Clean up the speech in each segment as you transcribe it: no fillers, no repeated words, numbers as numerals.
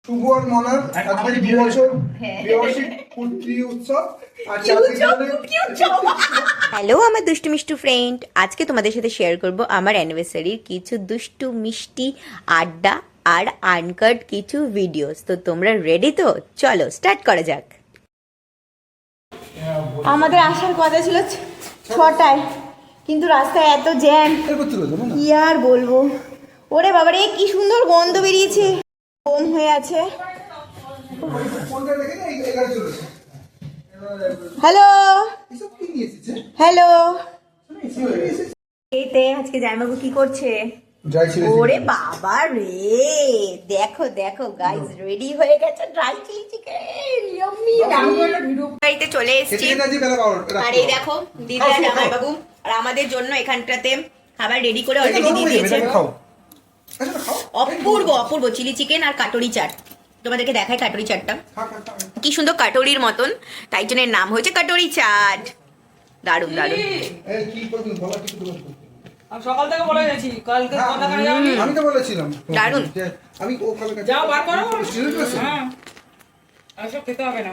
শুভ আর মনার আজকে 2 বছর বিবাহবার্ষিক পূর্তি উৎসব। আর হ্যালো আমার দুষ্টু মিষ্টু ফ্রেন্ড, আজকে তোমাদের সাথে শেয়ার করব আমার অ্যানিভার্সারির কিছু দুষ্টু মিষ্টি আড্ডা আর আনকাট কিছু ভিডিওস। তো তোমরা রেডি তো? চলো স্টার্ট করা যাক। আমাদের আসার কথা ছিল 6টায়, কিন্তু রাস্তায় এত জ্যাম, কি আর বলবো। ওরে বাবারে কি সুন্দর গন্ধ বেরিয়েছে, কম হয়ে আছে। হ্যালো হ্যালো, এইতে আজকে জামাইবাবু কি করছে? ওরে বাবা রে, দেখো দেখো গাইস, রেডি হয়ে গেছে ড্রাই চিলি চিকেন। ইয়াম্মি, বাড়িতে চলে এসেছি। আর এই দেখো দিদি আর জামাইবাবু আর আমাদের জন্য এখানটাতে খাবার রেডি করে অলরেডি দিয়ে দিয়েছে। অপূর্ব অপূর্ব চিলি চিকেন আর কাটরি চাট। তোমাদেরকে দেখাই কাটরি চাটটা, কি সুন্দর কাটরির মতন, তাই জন্য নাম হয়েছে কাটরি চাট। দারুণ দারুণ। সকাল থেকে বলে গেছি কালকে কথা কানে যাওনি। আমি তো বলেছিলাম দারুণ। আমি ওখানে যাও বার করো। হ্যাঁ এসব খেতে হবে না।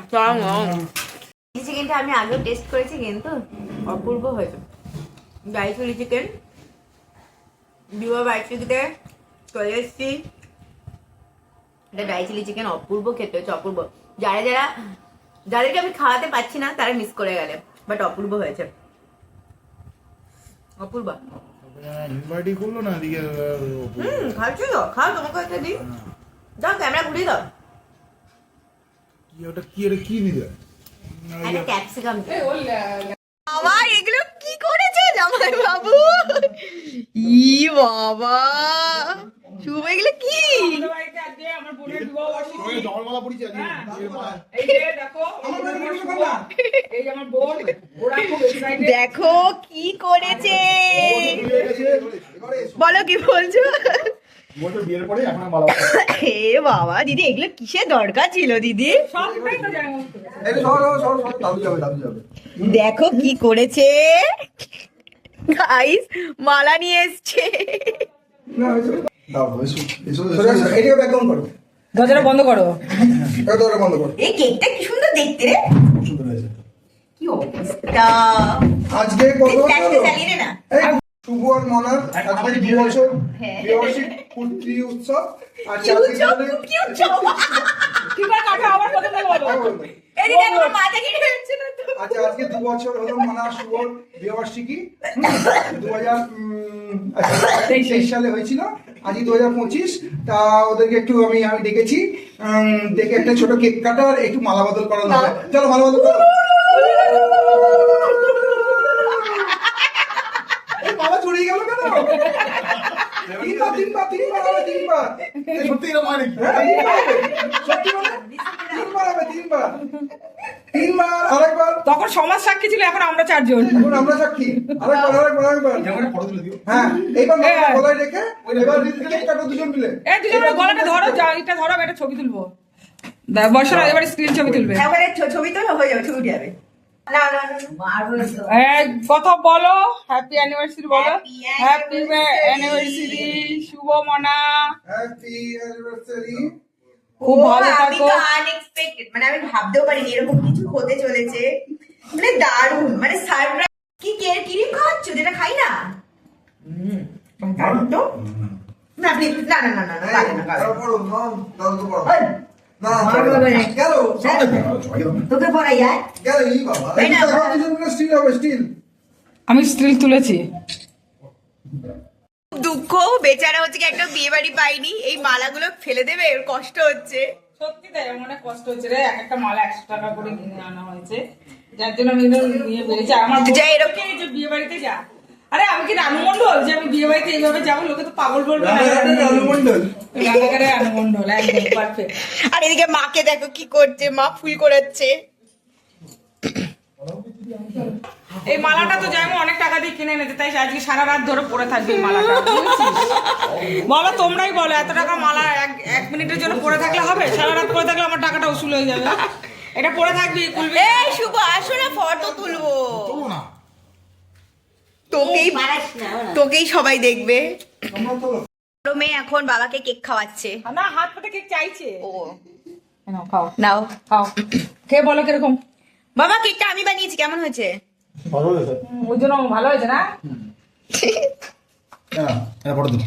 চিলি চিকেনটা আমি আগেও টেস্ট করেছি, কিন্তু অপূর্ব হয়েছে। ড্রাই চিলি চিকেন বিবাহ বার্ষিকীতে চলে এসেছি। এটা ড্রাই চিলি চিকেন অপূর্ব খেতে হয়েছে, অপূর্ব। যাদেরকে আমি খাওয়াতে পারছি না তারা মিস করে গেলে, বাট অপূর্ব হয়েছে, অপূর্ব। ইনভাইটই করলো না এদিকে। খাচ্ছি তো, খাও, তোমাকে একটা দিই। দাও, ক্যামেরা ঘুরিয়ে দাও। কি ওটা কি এটা কি দিবে? একটা ক্যাপসিকাম। এই ওলে বাবা এগুলো কি করেছে জামাই বাবু? ই বাবা শুভ, এগুলো কি? আমাদের বাড়িতে আজকে আমার বোনের বিবাহ বার্ষিকী। ওই জলমালা পড়িছে আজকে। এই যে দেখো আমার বোনের বিবাহ। এই যে আমার বোন, ওরা খুব এক্সাইটেড। দেখো কি করেছে, বলো কি বলছো? বলতো বিয়ের পরে এখন মালা। এ বাবা দিদি, এগুলো কিসের দরকার ছিল দিদি? সবটাই তো জানো। এই সর দাদু যাবে। দেখো কি করেছে গাইস, মালা নিয়ে এসছে। না দাও এসো এটাকে ব্যাকগ্রাউন্ড করো, দরজাটা বন্ধ করো। এটা দরজা বন্ধ করো। এই কেকটা কি সুন্দর দেখতে রে, সুন্দর হয়েছে। কি অবস্থা। আজকে কত ফ্ল্যাশটা চালিয়ে নে না। এই শুভ আর মনার আজকে 2 বছর বিবাহবার্ষিক পূর্তি উৎসব। আর কি উৎসব, কি উৎসব? কি করে কাটো আবার পছন্দ বলো। এদিকে আমার মাথা কেটে যাচ্ছে না তো। আচ্ছা আজকে 2 বছর হলো মনা শুভ বিবাহবার্ষিকী। 2023 সালে হয়েছিল, আজকে 2025। তা ওদেরকে একটু আমি ডেকেছি, ডেকে একটা ছোট কেক কাটার একটু মালা বদল করানো হবে। চলো মালা বদল করো। এই মালা চড়িয়ে গেল কেন? তিনবার সত্যি এরকম হয় নাকি? সত্যি মানে? তিনবার আরেকবার। তখন সমাজ সাক্ষী ছিল, এখন আমরা 4 জন। এখন আমরা সাক্ষী। আরেকবার। যেমন ফটো তুলে দিও। হ্যাঁ, এইবার গলায় রেখে এবার কেক কাটো দুজন মিলে। এই দুজনের গলাটা ধরো, এটা ধরো, একটা ছবি তুলবো। বর্ষারা এবারে স্ক্রিন ছবি তুলবে। একবারে ছবি তো হয়ে যাবে, ছবি উঠে যাবে। না না এই কথা বলো, হ্যাপি অ্যানিভার্সারি বলো। হ্যাপি অ্যানিভার্সারি শুভ মনা। Happy anniversary. খুব ভালো আমি থাকো। তো আনএক্সপেক্টেড, মানে আমি ভাবতেও পারিনি এরকম কিছু হতে চলেছে। মানে দারুণ, মানে সারপ্রাইজ। কি ক্রিম খাওয়াচ্ছ যেটা খাই না? দারুণ তো। না প্লিজ, না না না না না, পারে না, পারে না। না গেল তোকে পড়াই যায় গেল এই বাবা। এই না, দুজন মিলে স্টিল হবে, স্টিল। আমি স্টিল তুলেছি। দুঃখ বেচারা হচ্ছে কি একটা বিয়ে বাড়ি পাইনি, এই মালাগুলো ফেলে দেবে, এর কষ্ট হচ্ছে। সত্যি তাই, অনেক কষ্ট হচ্ছে রে। একটা মালা 100 টাকা করে কিনে আনা হয়েছে, যার জন্য আমি নিয়ে বেরিয়েছি। আমার যা এরকম এই যে বিয়ে বাড়িতে যা, আরে আমি কি রানু মন্ডল যে আমি বিয়ে বাড়িতে এইভাবে যাবো? লোকে তো পাগল বলবে। রানাঘাটে রানু মন্ডল, একদম পারফেক্ট। আর এদিকে মাকে দেখো কি করছে, মা ফুল করাচ্ছে। এই মালাটা তো যেমন অনেক টাকা দিয়ে কিনে এনেছে, তাই আজকে সারা রাত ধরে পরে থাকবে এই মালাটা, বুঝেছিস? বলো, তোমরাই বলো, এত টাকা মালা এক মিনিটের জন্য পরে থাকলে হবে? সারা রাত পরে থাকলে আমার টাকাটা উসুল হয়ে যাবে। এটা পরে থাকবি, খুলবি। এই শুভ আসো না, ফটো তুলবো। চলো না। তোকেই সবাই দেখবে। তোমরা তো বড় মেয়ে এখন বাবাকে কেক খাওয়াচ্ছে। না, হাত পাতে কেক চাইছে। ও নাও, খাও নাও খাও, খেয়ে বলো কিরকম। বাবা কেকটা আমি বানিয়েছি, কেমন হয়েছে? ভালো হয়েছে। ওই জন্য ভালো হয়েছে না? হ্যাঁ, এটা পড়ে দিন।